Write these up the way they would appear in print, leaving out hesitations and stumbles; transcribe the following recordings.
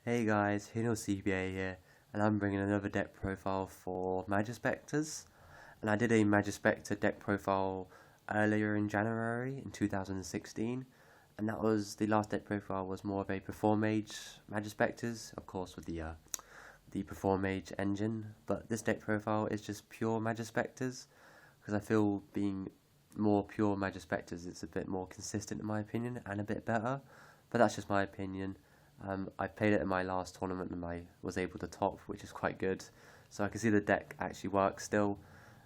Hey guys, HindleCBA here, and I'm bringing another deck profile for Majespecters. And I did a Majespecter deck profile earlier in January in 2016, and that was the last deck profile was more of a Perform Mage Majespecters, of course with the Perform Mage engine. But this deck profile is just pure Majespecters because I feel being more pure Majespecters, it's a bit more consistent in my opinion and a bit better. But that's just my opinion. I played it in my last tournament and I was able to top, which is quite good. So I can see the deck actually works still,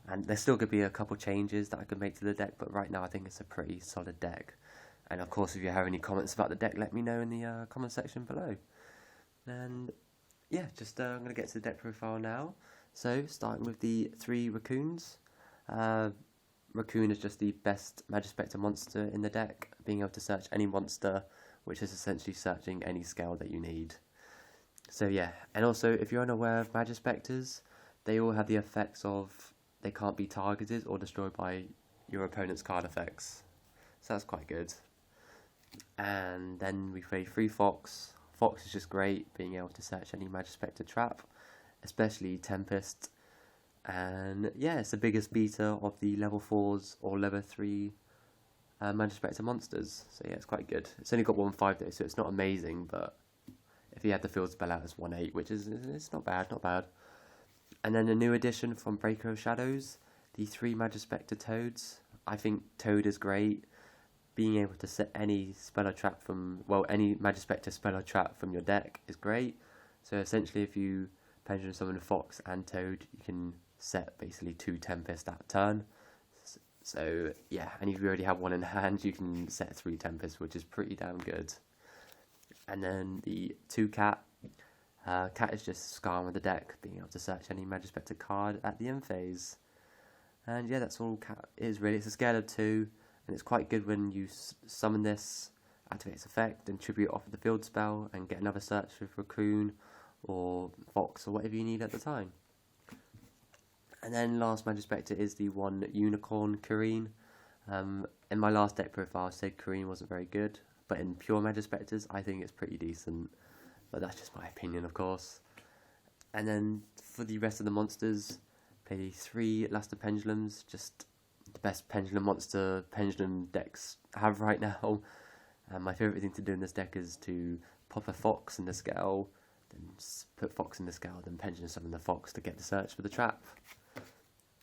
and there still could be a couple changes that I could make to the deck, but right now I think it's a pretty solid deck. And of course, if you have any comments about the deck, let me know in the comment section below. And yeah, I'm going to get to the deck profile now. So starting with the 3 Raccoons. Uh, Raccoon is just the best Majespecter monster in the deck, being able to search any monster, which is essentially searching any scale that you need. So yeah, and also if you're unaware of Majespecters, they all have the effects of they can't be targeted or destroyed by your opponent's card effects. So that's quite good. And then we play 3 Fox. Fox is just great, being able to search any Majespecter trap, especially Tempest. And yeah, it's the biggest beta of the level 4s or level 3 Majespecter monsters, so yeah, it's quite good. It's only got 1/5 though, so it's not amazing, but if you had the field spell out as 1/8, which is it's not bad, not bad. And then a new addition from Backrow Shadows, the 3 Majespecter Toads. I think Toad is great, being able to set any spell or trap from, well, any Majespecter spell or trap from your deck is great. So essentially if you Pendulum Summon Fox and Toad, you can set basically 2 Tempest at turn. So yeah, and if you already have one in hand, you can set 3 Tempest, which is pretty damn good. And then the 2 Cat. Cat is just scarring with the deck, being able to search any Majespecter card at the end phase. And yeah, that's all Cat is really. It's a scale of 2, and it's quite good when you summon this, activate its effect, and tribute off of the field spell, and get another search with Raccoon or Fox or whatever you need at the time. And then last Majespecter is the 1 Unicorn Kareen. In my last deck profile I said Kareen wasn't very good, but in pure Majespecters I think it's pretty decent. But that's just my opinion, of course. And then for the rest of the monsters, play the 3 Luster Pendulums, just the best pendulum monster pendulum decks have right now. My favourite thing to do in this deck is to pop a Fox in the scale, then put Fox in the scale, then Pendulum Summon the Fox to get the search for the trap.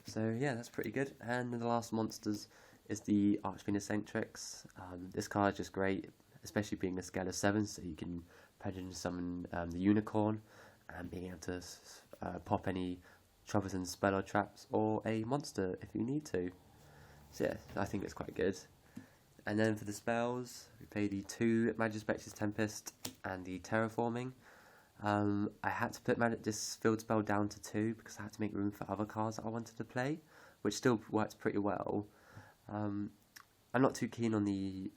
So yeah, that's pretty good. And the last monsters is the Archfiend Eccentrics. This card is just great, especially being a scale of 7, so you can Pendulum Summon the Unicorn and being able to pop any troublesome spell or traps or a monster if you need to. So yeah, I think it's quite good. And then for the spells, we play the 2 Majespecter's Tempest and the Terraforming. I had to put this field spell down to 2 because I had to make room for other cards that I wanted to play, which still works pretty well. I'm not too keen on the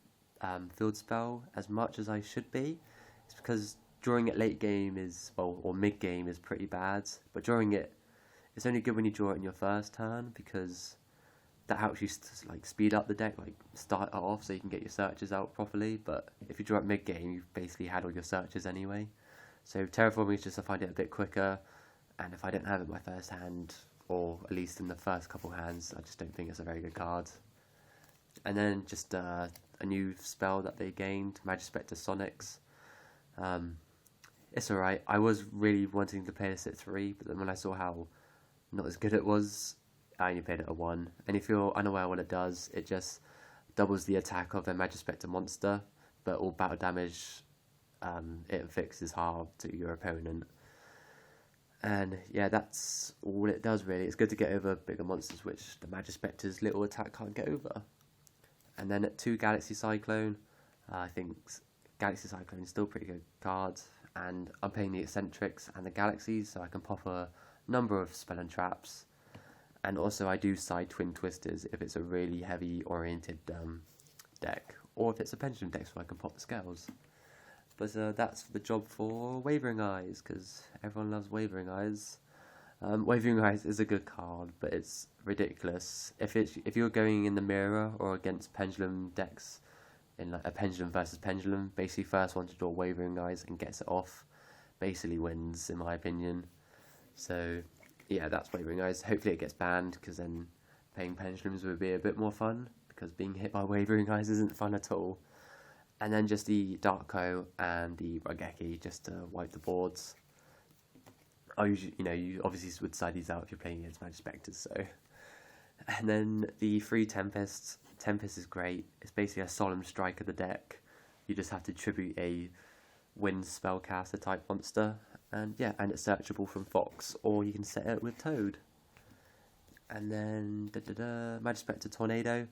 field spell as much as I should be. It's because drawing it late game is, well, or mid game is pretty bad, but drawing it, it's only good when you draw it in your first turn because that helps you speed up the deck, like start it off so you can get your searches out properly. But if you draw it mid game, you've basically had all your searches anyway. So Terraforming is just I find it a bit quicker, and if I don't have it in my first hand, or at least in the first couple hands, I just don't think it's a very good card. And then just a new spell that they gained, Majespecter Sonics. It's alright. I was really wanting to play this at 3, but then when I saw how not as good it was, I only played it at 1. And if you're unaware what it does, it just doubles the attack of a Majespecter monster, but all battle damage it inflicts harm to your opponent. And yeah, that's all it does really. It's good to get over bigger monsters which the Majespecter's little attack can't get over. And then at 2 Galaxy Cyclone, I think Galaxy Cyclone is still a pretty good card, and I'm playing the Eccentrics and the Galaxies, so I can pop a number of spell and traps. And also I do side Twin Twisters if it's a really heavy oriented deck, or if it's a pendulum deck so I can pop the scales. But that's the job for Wavering Eyes, because everyone loves Wavering Eyes. Wavering Eyes is a good card, but it's ridiculous. If you're going in the mirror or against pendulum decks, in like a pendulum versus pendulum, basically first one to draw Wavering Eyes and gets it off, basically wins, in my opinion. So yeah, that's Wavering Eyes. Hopefully it gets banned, because then playing Pendulums would be a bit more fun, because being hit by Wavering Eyes isn't fun at all. And then just the Backrow and the Rugeki, just to wipe the boards. I usually, you obviously would side these out if you're playing against Majespecters, so. And then the 3 Tempests. Tempest is great. It's basically a solemn strike of the deck. You just have to tribute a wind spellcaster type monster, and yeah, and it's searchable from Fox, or you can set it with Toad. And then Majespecter Tornado.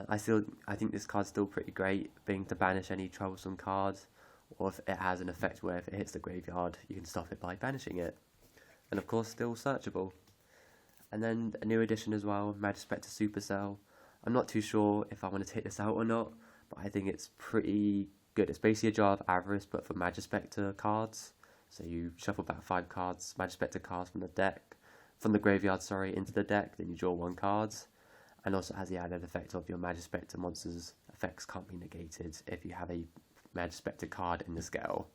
I think this card's still pretty great, being to banish any troublesome cards, or if it has an effect where if it hits the graveyard, you can stop it by banishing it. And of course, still searchable. And then a new addition as well, Majespecter Supercell. I'm not too sure if I want to take this out or not, but I think it's pretty good. It's basically a Jar of Avarice, but for Majespecter cards. So you shuffle back 5 cards, Majespecter cards from the graveyard, into the deck, then you draw 1 card. And also has the added effect of your Majespecter monsters' effects can't be negated if you have a Majespecter card in the scale.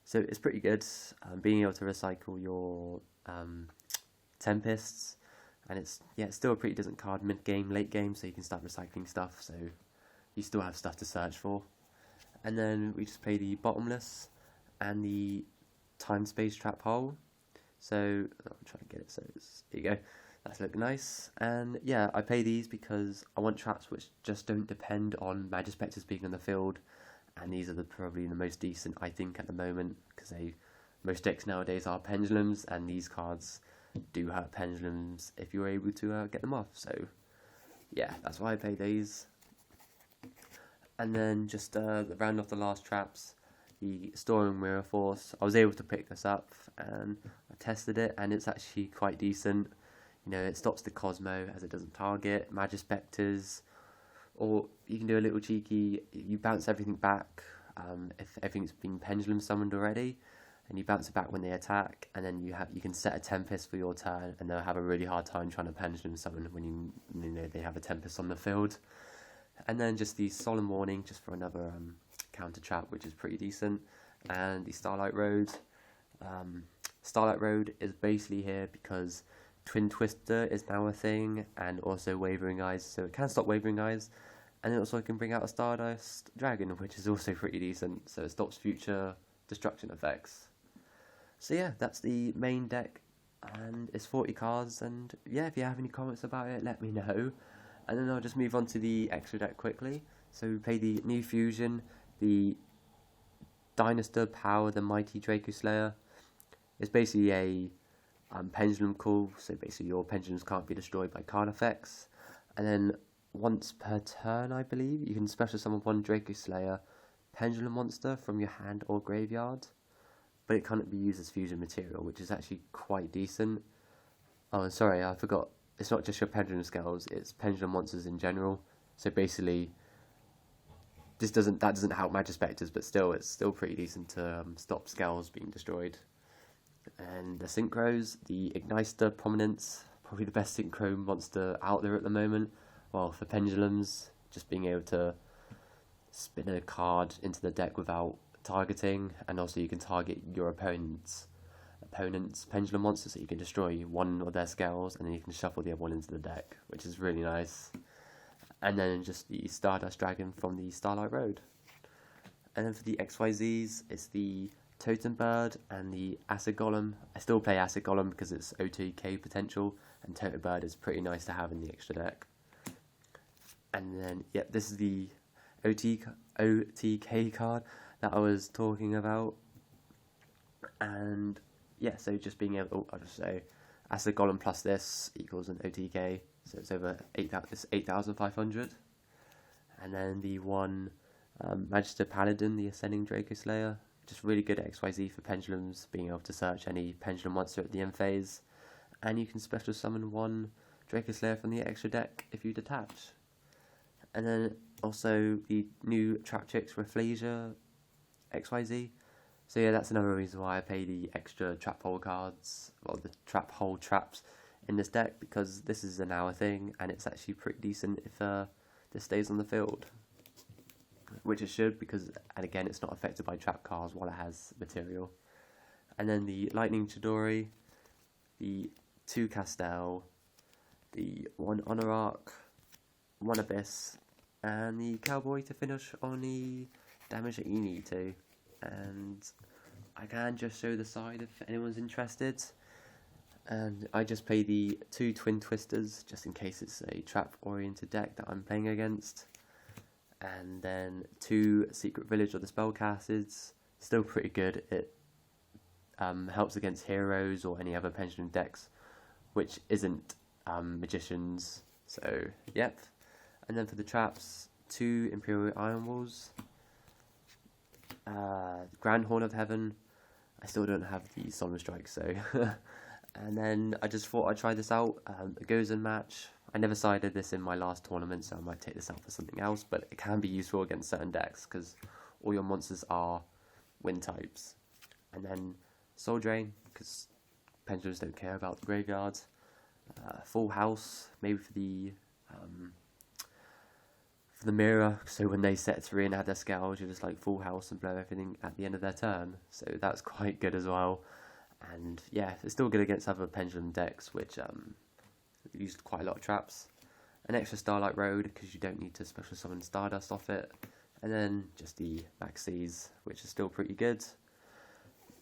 So it's pretty good, being able to recycle your Tempests. And it's still a pretty decent card mid-game, late-game, so you can start recycling stuff, so you still have stuff to search for. And then we just play the Bottomless and the Time-Space Trap Hole. So, I'm trying to get it, so here you go. That's looking nice. And yeah, I play these because I want traps which just don't depend on Majespecters being on the field. And these are probably the most decent, I think, at the moment, because most decks nowadays are Pendulums, and these cards do hurt Pendulums if you're able to get them off. So yeah, that's why I play these. And then just round off the last traps, the Storm Mirror Force. I was able to pick this up and I tested it, and it's actually quite decent. It stops the Cosmo as it doesn't target Majespecters, or you can do a little cheeky, you bounce everything back if everything's been Pendulum summoned already, and you bounce it back when they attack, and then you can set a Tempest for your turn, and they'll have a really hard time trying to Pendulum summon when you know they have a Tempest on the field. And then just the Solemn Warning, just for another counter trap, which is pretty decent. And the Starlight Road. Starlight Road is basically here because Twin Twister is now a thing, and also Wavering Eyes, so it can stop Wavering Eyes. And it also can bring out a Stardust Dragon, which is also pretty decent, so it stops future destruction effects. So yeah, that's the main deck, and it's 40 cards, and yeah, if you have any comments about it, let me know. And then I'll just move on to the extra deck quickly. So we play the New Fusion, the Dynastor Power, the Mighty Draco Slayer. It's basically a pendulum call, so basically your pendulums can't be destroyed by card effects. And then once per turn, I believe, you can special summon 1 Draco Slayer pendulum monster from your hand or graveyard, but it can't be used as fusion material, which is actually quite decent. Oh, and sorry, I forgot. It's not just your pendulum scales; it's pendulum monsters in general. So basically, that doesn't help Majespecters, but still, it's still pretty decent to stop scales being destroyed. And the Synchros, the Igniter Prominence, probably the best Synchro monster out there at the moment. Well, for pendulums, just being able to spin a card into the deck without targeting, and also you can target your opponent's pendulum monsters, so you can destroy 1 of their scales, and then you can shuffle the other one into the deck, which is really nice. And then just the Stardust Dragon from the Starlight Road. And then for the XYZs, it's the Totem Bird and the Acid Golem. I still play Acid Golem because it's OTK potential, and Totem Bird is pretty nice to have in the extra deck. And then, yeah, this is the OTK card that I was talking about. And yeah, so just being able, I'll just say, Acid Golem plus this equals an OTK, so it's over 8,500. And then the one Magister Paladin, the Ascending Draco Slayer, just really good at XYZ for pendulums, being able to search any pendulum monster at the end phase. And you can special summon 1 Draco Slayer from the extra deck if you detach. And then also the new Trap Chicks Rafflesia XYZ. So yeah, that's another reason why I play the extra trap hole cards, or the trap hole traps in this deck, because this is an hour thing, and it's actually pretty decent if this stays on the field. Which it should, because, and again, it's not affected by trap cards while it has material. and then the Lightning Chidori, the 2 Castel, the 1 Honor Arc, 1 Abyss, and the Cowboy to finish on the damage that you need to. And I can just show the side if anyone's interested. And I just play the 2 Twin Twisters, just in case it's a trap-oriented deck that I'm playing against. And then 2 Secret Village of the Spellcasters, still pretty good. It helps against heroes or any other pendulum decks, which isn't magicians. So, yep. And then for the traps, 2 Imperial Iron Walls, Grand Horn of Heaven. I still don't have the Solemn Strike, so... And then I just thought I'd try this out. It goes in match. I never sided this in my last tournament, so I might take this out for something else, but it can be useful against certain decks, because all your monsters are wind types. And then Soul Drain, because pendulums don't care about the graveyard. Full House, maybe for the mirror, so when they set 3 and add their scourge, you just like Full House and blow everything at the end of their turn. So that's quite good as well. And yeah, it's still good against other pendulum decks, which used quite a lot of traps. An extra Starlight Road, because you don't need to special summon Stardust off it. And then just the Maxis, which is still pretty good.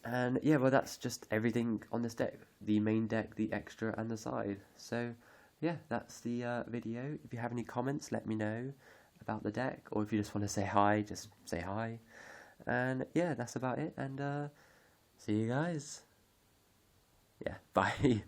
And yeah, well, that's just everything on this deck. The main deck, the extra, and the side. So yeah, that's the video. If you have any comments, let me know about the deck. Or if you just want to say hi, just say hi. And yeah, that's about it. And see you guys. Yeah, bye.